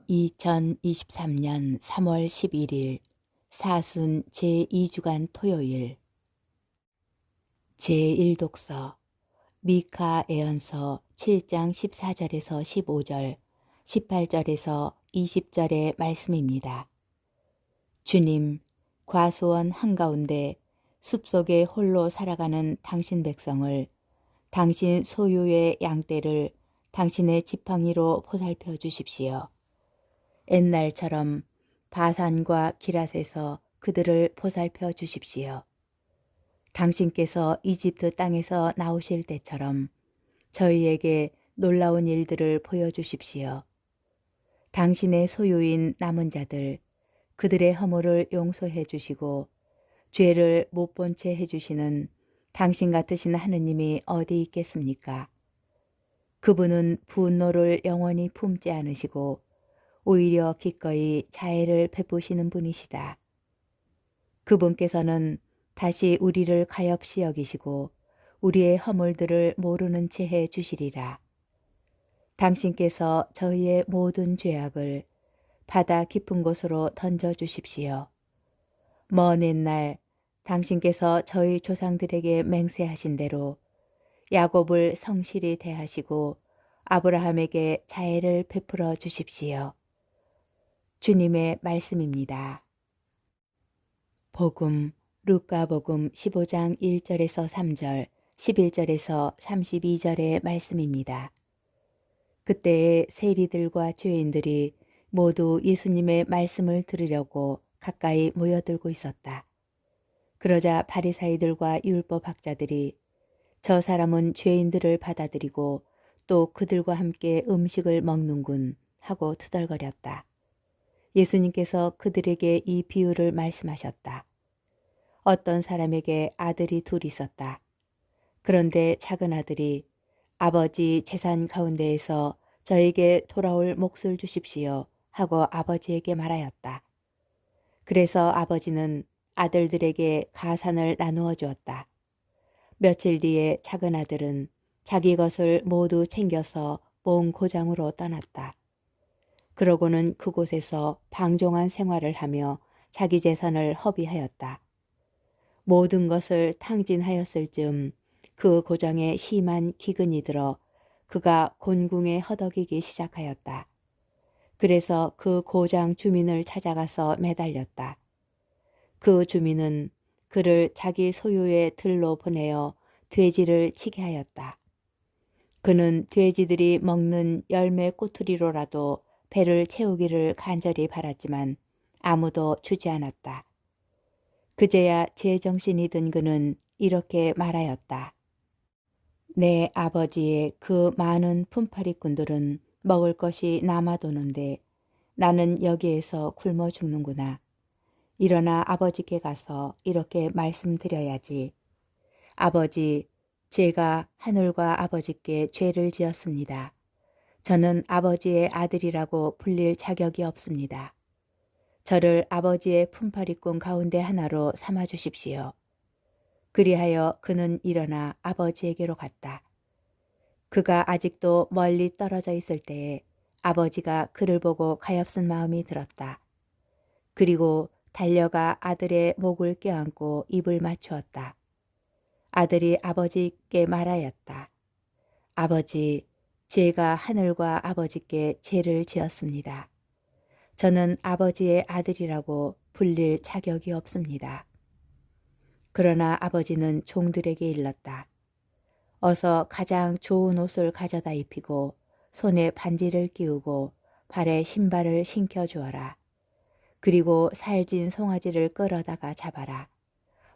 2023년 3월 11일 사순 제2주간 토요일 제1독서 미카 예언서 7장 14절에서 15절, 18절에서 20절의 말씀입니다. 주님, 과수원 한가운데 숲속에 홀로 살아가는 당신 백성을, 당신 소유의 양떼를 당신의 지팡이로 보살펴 주십시오. 옛날처럼 바산과 기랏에서 그들을 보살펴 주십시오. 당신께서 이집트 땅에서 나오실 때처럼 저희에게 놀라운 일들을 보여주십시오. 당신의 소유인 남은 자들, 그들의 허물을 용서해 주시고 죄를 못 본 채 해주시는 당신 같으신 하느님이 어디 있겠습니까? 그분은 분노를 영원히 품지 않으시고 오히려 기꺼이 자애를 베푸시는 분이시다. 그분께서는 다시 우리를 가엾이 여기시고 우리의 허물들을 모르는 채 해 주시리라. 당신께서 저희의 모든 죄악을 바다 깊은 곳으로 던져 주십시오. 먼 옛날 당신께서 저희 조상들에게 맹세하신 대로 야곱을 성실히 대하시고 아브라함에게 자애를 베풀어 주십시오. 주님의 말씀입니다. 복음, 루카복음 15장 1절에서 3절, 11절에서 32절의 말씀입니다. 그때에 세리들과 죄인들이 모두 예수님의 말씀을 들으려고 가까이 모여들고 있었다. 그러자 바리사이들과 율법학자들이 저 사람은 죄인들을 받아들이고 또 그들과 함께 음식을 먹는군 하고 투덜거렸다. 예수님께서 그들에게 이 비유를 말씀하셨다. 어떤 사람에게 아들이 둘 있었다. 그런데 작은 아들이 아버지 재산 가운데에서 저에게 돌아올 몫을 주십시오 하고 아버지에게 말하였다. 그래서 아버지는 아들들에게 가산을 나누어 주었다. 며칠 뒤에 작은 아들은 자기 것을 모두 챙겨서 먼 고장으로 떠났다. 그러고는 그곳에서 방종한 생활을 하며 자기 재산을 허비하였다. 모든 것을 탕진하였을 즈음 그 고장에 심한 기근이 들어 그가 곤궁에 허덕이기 시작하였다. 그래서 그 고장 주민을 찾아가서 매달렸다. 그 주민은 그를 자기 소유의 들로 보내어 돼지를 치게 하였다. 그는 돼지들이 먹는 열매 꼬투리로라도 배를 채우기를 간절히 바랐지만 아무도 주지 않았다. 그제야 제정신이 든 그는 이렇게 말하였다. 내 아버지의 그 많은 품팔이꾼들은 먹을 것이 남아도는데 나는 여기에서 굶어 죽는구나. 일어나 아버지께 가서 이렇게 말씀드려야지. 아버지, 제가 하늘과 아버지께 죄를 지었습니다. 저는 아버지의 아들이라고 불릴 자격이 없습니다. 저를 아버지의 품팔이꾼 가운데 하나로 삼아 주십시오. 그리하여 그는 일어나 아버지에게로 갔다. 그가 아직도 멀리 떨어져 있을 때에 아버지가 그를 보고 가엾은 마음이 들었다. 그리고 달려가 아들의 목을 껴안고 입을 맞추었다. 아들이 아버지께 말하였다. 아버지, 제가 하늘과 아버지께 죄를 지었습니다. 저는 아버지의 아들이라고 불릴 자격이 없습니다. 그러나 아버지는 종들에게 일렀다. 어서 가장 좋은 옷을 가져다 입히고 손에 반지를 끼우고 발에 신발을 신겨 주어라. 그리고 살진 송아지를 끌어다가 잡아라.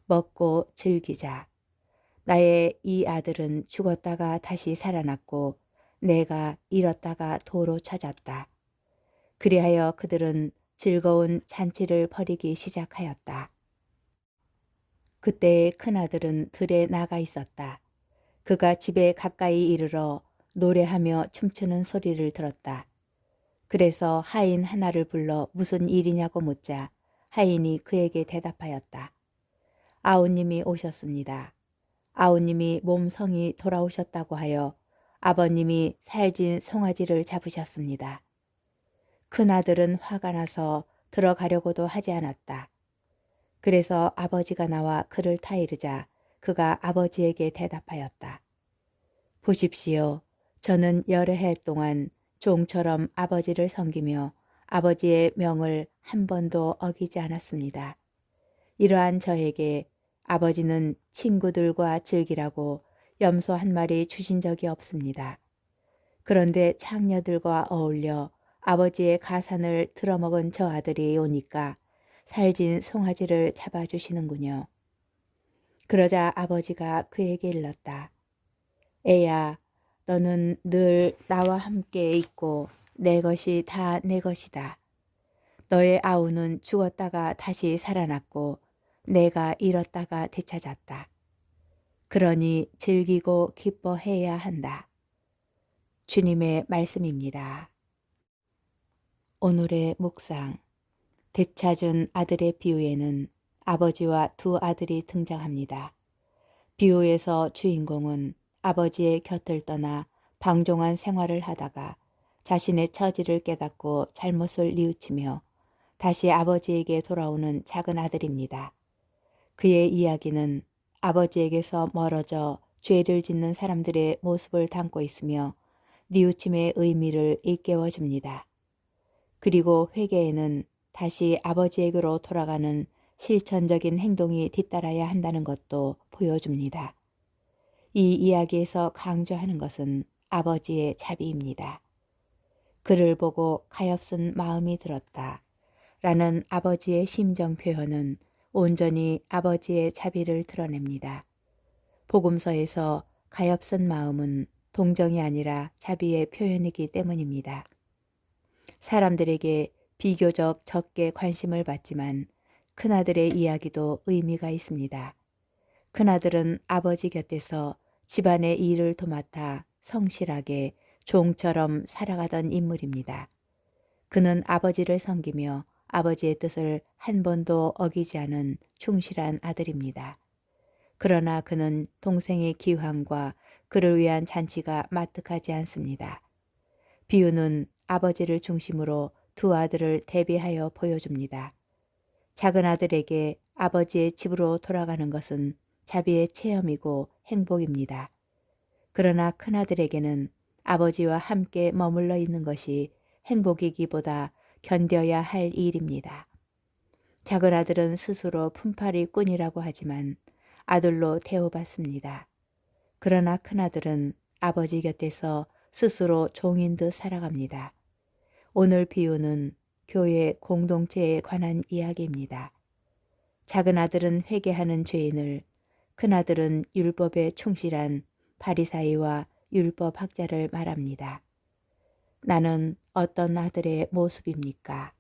먹고 즐기자. 나의 이 아들은 죽었다가 다시 살아났고 내가 잃었다가 도로 찾았다. 그리하여 그들은 즐거운 잔치를 벌이기 시작하였다. 그때의 큰아들은 들에 나가 있었다. 그가 집에 가까이 이르러 노래하며 춤추는 소리를 들었다. 그래서 하인 하나를 불러 무슨 일이냐고 묻자 하인이 그에게 대답하였다. 아우님이 오셨습니다. 아우님이 몸성이 돌아오셨다고 하여 아버님이 살진 송아지를 잡으셨습니다. 큰아들은 화가 나서 들어가려고도 하지 않았다. 그래서 아버지가 나와 그를 타이르자 그가 아버지에게 대답하였다. 보십시오. 저는 여러 해 동안 종처럼 아버지를 섬기며 아버지의 명을 한 번도 어기지 않았습니다. 이러한 저에게 아버지는 친구들과 즐기라고 염소 한 마리 주신 적이 없습니다. 그런데 창녀들과 어울려 아버지의 가산을 들어먹은 저 아들이 오니까 살진 송아지를 잡아주시는군요. 그러자 아버지가 그에게 일렀다. 애야, 너는 늘 나와 함께 있고 내 것이 다 내 것이다. 너의 아우는 죽었다가 다시 살아났고 내가 잃었다가 되찾았다. 그러니 즐기고 기뻐해야 한다. 주님의 말씀입니다. 오늘의 묵상. 되찾은 아들의 비유에는 아버지와 두 아들이 등장합니다. 비유에서 주인공은 아버지의 곁을 떠나 방종한 생활을 하다가 자신의 처지를 깨닫고 잘못을 뉘우치며 다시 아버지에게 돌아오는 작은 아들입니다. 그의 이야기는 아버지에게서 멀어져 죄를 짓는 사람들의 모습을 담고 있으며 뉘우침의 의미를 일깨워 줍니다. 그리고 회개에는 다시 아버지에게로 돌아가는 실천적인 행동이 뒤따라야 한다는 것도 보여줍니다. 이 이야기에서 강조하는 것은 아버지의 자비입니다. 그를 보고 가엾은 마음이 들었다. 라는 아버지의 심정 표현은 온전히 아버지의 자비를 드러냅니다. 복음서에서 가엾은 마음은 동정이 아니라 자비의 표현이기 때문입니다. 사람들에게 비교적 적게 관심을 받지만 큰아들의 이야기도 의미가 있습니다. 큰아들은 아버지 곁에서 집안의 일을 도맡아 성실하게 종처럼 살아가던 인물입니다. 그는 아버지를 섬기며 아버지의 뜻을 한 번도 어기지 않은 충실한 아들입니다. 그러나 그는 동생의 기황과 그를 위한 잔치가 마뜩하지 않습니다. 비유는 아버지를 중심으로 두 아들을 대비하여 보여줍니다. 작은 아들에게 아버지의 집으로 돌아가는 것은 자비의 체험이고 행복입니다. 그러나 큰아들에게는 아버지와 함께 머물러 있는 것이 행복이기보다 견뎌야 할 일입니다. 작은 아들은 스스로 품팔이 꾼이라고 하지만 아들로 대우받습니다. 그러나 큰아들은 아버지 곁에서 스스로 종인 듯 살아갑니다. 오늘 비유는 교회 공동체에 관한 이야기입니다. 작은 아들은 회개하는 죄인을, 큰아들은 율법에 충실한 바리사이와 율법학자를 말합니다. 나는 어떤 아들의 모습입니까?